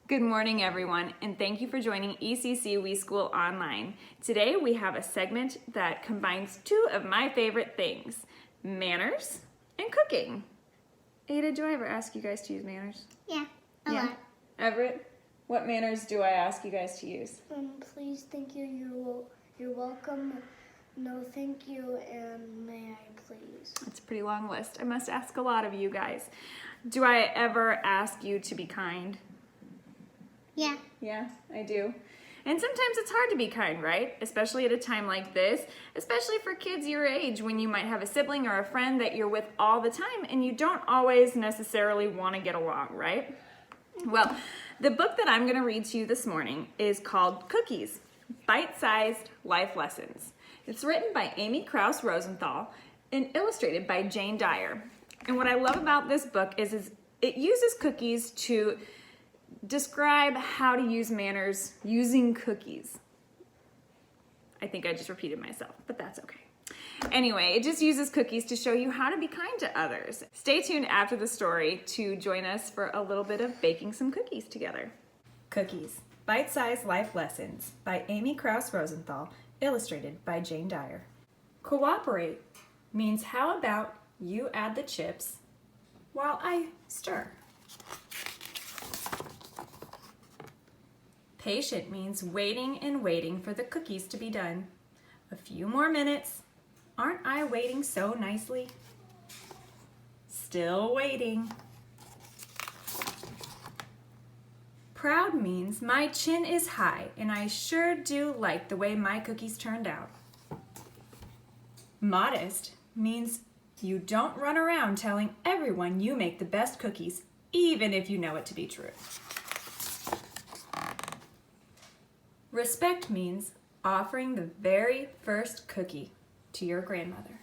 Good morning, everyone, and thank you for joining ECC We School Online. Today we have a segment that combines two of my favorite things, manners and cooking. Ada, do I ever ask you guys to use manners? Yeah, a lot. Everett, what manners do I ask you guys to use? Please, thank you, you're welcome, no thank you, and may I please. It's a pretty long list. I must ask a lot of you guys. Do I ever ask you to be kind? Yeah. Yeah, I do. And sometimes it's hard to be kind, right? Especially at a time like this, especially for kids your age when you might have a sibling or a friend that you're with all the time and you don't always necessarily want to get along, right? Well, the book that I'm going to read to you this morning is called Cookies, Bite-Sized Life Lessons. It's written by Krouse Rosenthal and illustrated by Jane Dyer. And what I love about this book is it uses cookies to describe how to use manners using cookies. I think I just repeated myself, but that's okay. Anyway, it just uses cookies to show you how to be kind to others. Stay tuned after the story to join us for a little bit of baking some cookies together. Cookies, Bite-Sized Life Lessons by Krouse Rosenthal, illustrated by Jane Dyer. Cooperate means how about you add the chips while I stir. Patient means waiting and waiting for the cookies to be done. A few more minutes. Aren't I waiting so nicely? Still waiting. Proud means my chin is high and I sure do like the way my cookies turned out. Modest means you don't run around telling everyone you make the best cookies, even if you know it to be true. Respect means offering the very first cookie to your grandmother.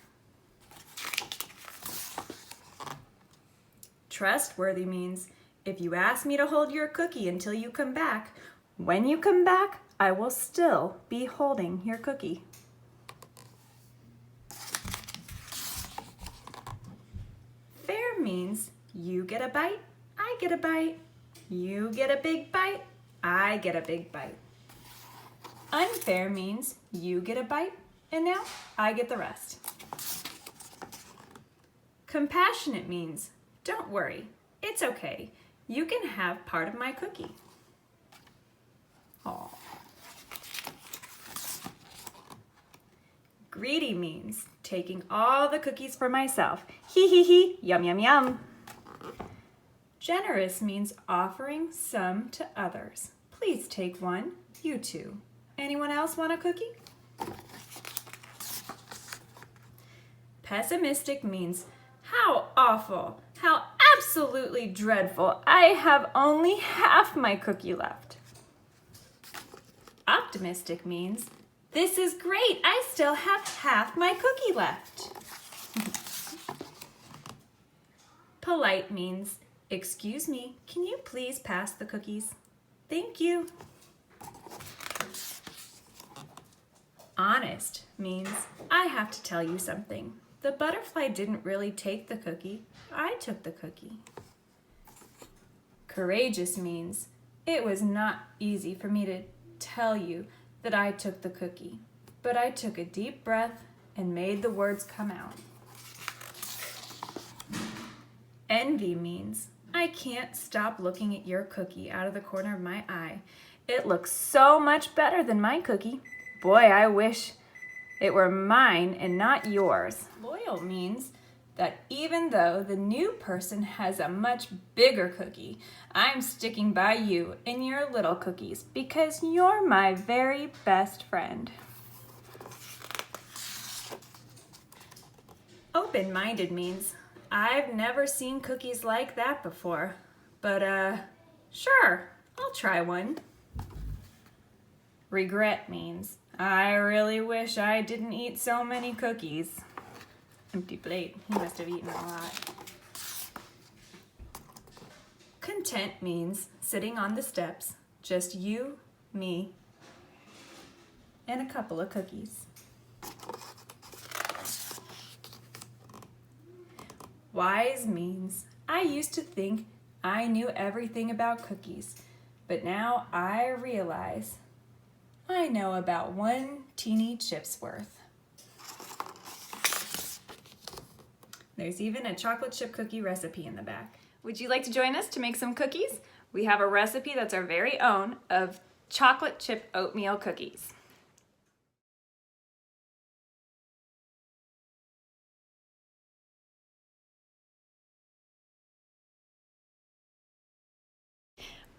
Trustworthy means if you ask me to hold your cookie until you come back, when you come back, I will still be holding your cookie. Fair means you get a bite, I get a bite. You get a big bite, I get a big bite. Unfair means you get a bite and now I get the rest. Compassionate means don't worry, it's okay. You can have part of my cookie. Aw. Greedy means taking all the cookies for myself. Hee hee hee, yum yum yum. Generous means offering some to others. Please take one, you too. Anyone else want a cookie? Pessimistic means how awful, how absolutely dreadful. I have only half my cookie left. Optimistic means this is great. I still have half my cookie left. Polite means excuse me, can you please pass the cookies? Thank you. Honest means I have to tell you something. The butterfly didn't really take the cookie. I took the cookie. Courageous means it was not easy for me to tell you that I took the cookie, but I took a deep breath and made the words come out. Envy means I can't stop looking at your cookie out of the corner of my eye. It looks so much better than my cookie. Boy, I wish it were mine and not yours. Loyal means that even though the new person has a much bigger cookie, I'm sticking by you and your little cookies because you're my very best friend. Open-minded means I've never seen cookies like that before, but sure, I'll try one. Regret means I really wish I didn't eat so many cookies. Empty plate, he must have eaten a lot. Content means sitting on the steps, just you, me, and a couple of cookies. Wise means I used to think I knew everything about cookies, But now I realize I know about 1 teeny chip's worth. There's even a chocolate chip cookie recipe in the back. Would you like to join us to make some cookies? We have a recipe that's our very own of chocolate chip oatmeal cookies.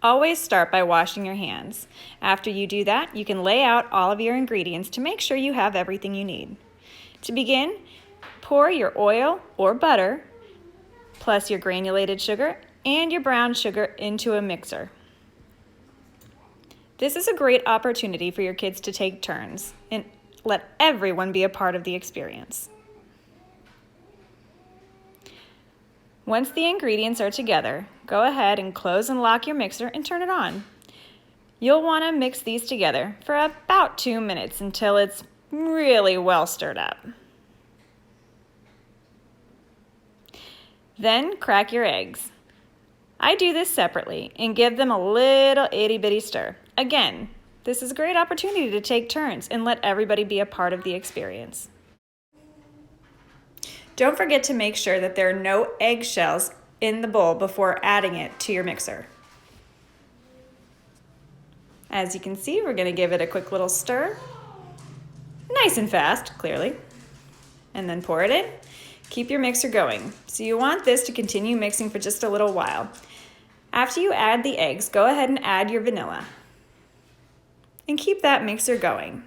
Always start by washing your hands. After you do that, you can lay out all of your ingredients to make sure you have everything you need. To begin, pour your oil or butter, plus your granulated sugar and your brown sugar into a mixer. This is a great opportunity for your kids to take turns and let everyone be a part of the experience. Once the ingredients are together, go ahead and close and lock your mixer and turn it on. You'll want to mix these together for about 2 minutes until it's really well stirred up. Then crack your eggs. I do this separately and give them a little itty-bitty stir. Again, this is a great opportunity to take turns and let everybody be a part of the experience. Don't forget to make sure that there are no eggshells in the bowl before adding it to your mixer. As you can see, we're going to give it a quick little stir. Nice and fast, clearly. And then pour it in. Keep your mixer going. So you want this to continue mixing for just a little while. After you add the eggs, go ahead and add your vanilla. And keep that mixer going.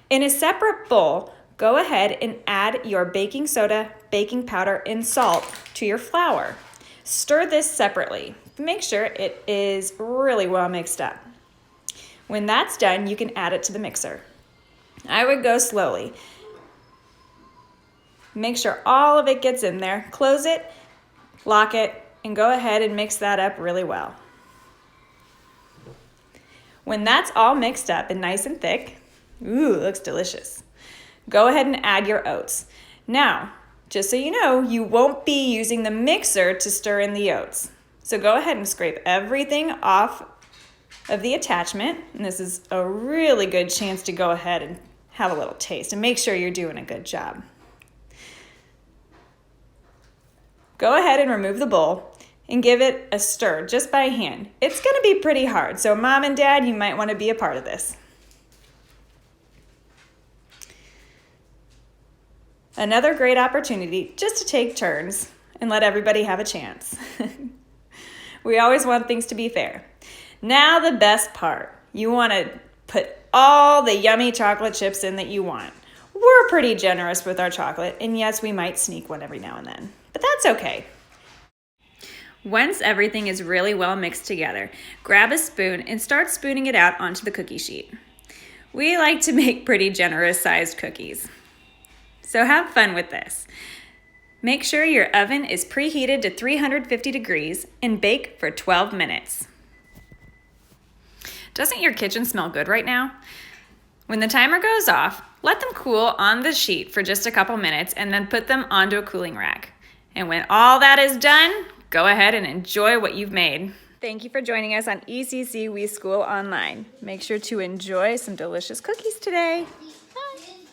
In a separate bowl, go ahead and add your baking soda, baking powder, and salt to your flour. Stir this separately. Make sure it is really well mixed up. When that's done, you can add it to the mixer. I would go slowly. Make sure all of it gets in there. Close it, lock it, and go ahead and mix that up really well. When that's all mixed up and nice and thick, ooh, it looks delicious. Go ahead and add your oats. Now, just so you know, you won't be using the mixer to stir in the oats. So go ahead and scrape everything off of the attachment. And this is a really good chance to go ahead and have a little taste and make sure you're doing a good job. Go ahead and remove the bowl and give it a stir just by hand. It's going to be pretty hard, so Mom and Dad, you might want to be a part of this. Another great opportunity just to take turns and let everybody have a chance. We always want things to be fair. Now the best part. You want to put all the yummy chocolate chips in that you want. We're pretty generous with our chocolate, and yes, we might sneak one every now and then, but that's okay. Once everything is really well mixed together, grab a spoon and start spooning it out onto the cookie sheet. We like to make pretty generous sized cookies. So have fun with this. Make sure your oven is preheated to 350 degrees and bake for 12 minutes. Doesn't your kitchen smell good right now? When the timer goes off, let them cool on the sheet for just a couple minutes and then put them onto a cooling rack. And when all that is done, go ahead and enjoy what you've made. Thank you for joining us on ECC We School Online. Make sure to enjoy some delicious cookies today.